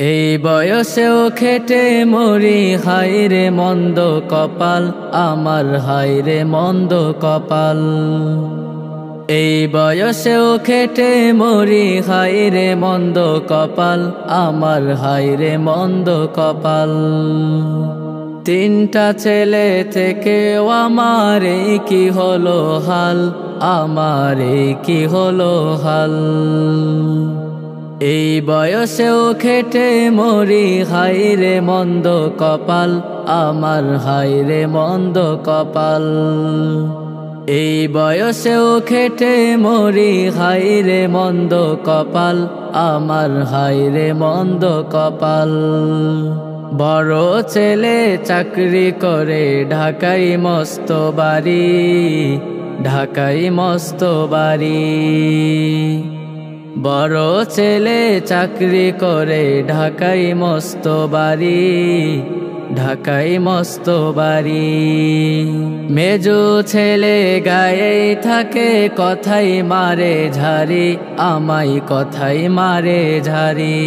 এই বয়সেও খেটে মরি, হায়রে মন্দ কপাল আমার, হায়রে মন্দ কপাল। এই বয়সেও খেটে মরি, হায়রে মন্দ কপাল আমার, হায়রে মন্দ কপাল। তিনটা ছেলে থেকেও আমার এই কি হলো হাল, আমার এই কি হলো হাল। এই বয়সেও খেটে মরি, হায়রে মন্দ কপাল আমার, হায়রে মন্দ কপাল। এই বয়সেও খেটে মরি, হায়রে মন্দ কপাল আমার, হায়রে মন্দ কপাল। বড় ছেলে চাকরি করে ঢাকায় মস্ত বাড়ি, ঢাকায় মস্ত বাড়ি। বড় ছেলে চাকরি করে ঢাকায় মস্ত বাড়ি, ঢাকায় মস্ত বাড়ি। মেজো ছেলে গায়ে থাকে কথাই মারে ঝাড়ি, আমায় কথাই মারে ঝাড়ি।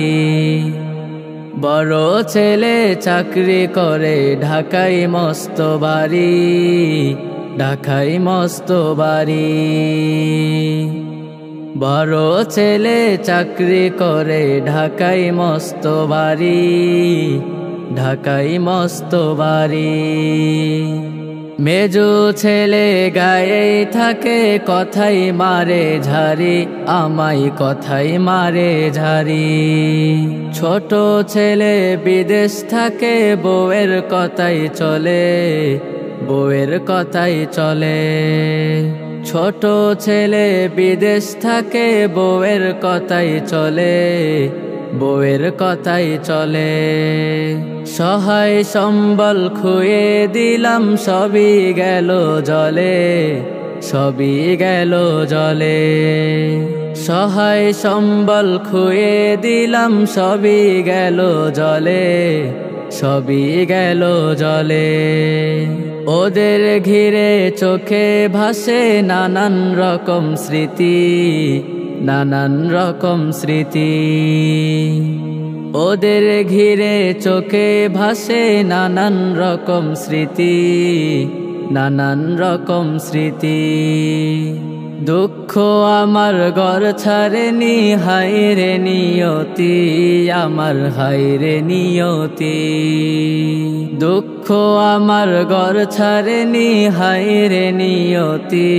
বড় ছেলে চাকরি করে ঢাকায় মস্ত বাড়ি, ঢাকায় মস্ত বাড়ি। বড় ছেলে চাকরি করে ঢাকায় মস্ত বাড়ি, ঢাকায় মস্ত বাড়ি। মেজো ছেলে গায়ে থাকে কথাই মারে ঝাড়ি, আমায় কথাই মারে ঝাড়ি। ছোট ছেলে বিদেশ থাকে বউয়ের কথাই চলে, বউয়ের কথাই চলে। ছোট ছেলে বিদেশ থাকে বউয়ের কথাই চলে, বউয়ের কথাই চলে। সহায় সম্বল খুয়ে দিলাম সবই গেল জলে, সবই গেল জলে। সহায় সম্বল খুয়ে দিলাম সবই গেল জলে, সবই গেল জলে। ওদের ঘিরে চোখে ভাসে নানান রকম স্মৃতি, নানান রকম স্মৃতি। ওদের ঘিরে চোখে ভাসে নানান রকম স্মৃতি, নানান রকম স্মৃতি। দুঃখ আমার ঘর ছাড়েনি, হায়রে নিয়তি আমার, হায়রে নিয়তি। দুঃখ আমার ঘর ছাড়েনি, হায়রে নিয়তি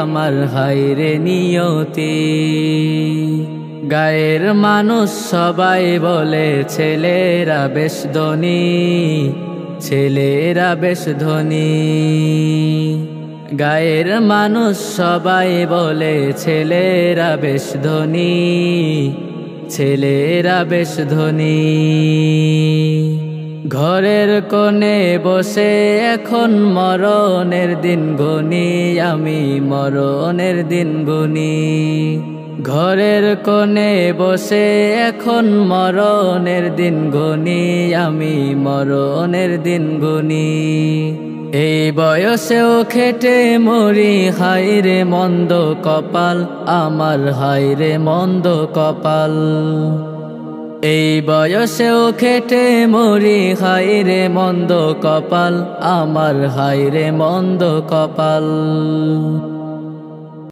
আমার, হায়রে নিয়তি। গায়ের মানুষ সবাই বলে ছেলেরা বেশ ধনী, ছেলেরা বেশ ধনী। গায়ের মানুষ সবাই বলে ছেলেরা বেশ ধনী, ছেলেরা বেশ ধনী। ঘরের কোণে বসে এখন মরণের দিন গুনি, আমি মরণের দিন গুনি। ঘরের কোণে বসে এখন মরণের দিন গুনি, আমি মরণের দিন গুনি। এই বয়সেও খেটে মরি, হায়রে মন্দ কপাল আমার, হায়রে মন্দ কপাল। এই বয়সেও খেটে মরি, হায়রে মন্দ কপাল আমার, হায়রে মন্দ কপাল।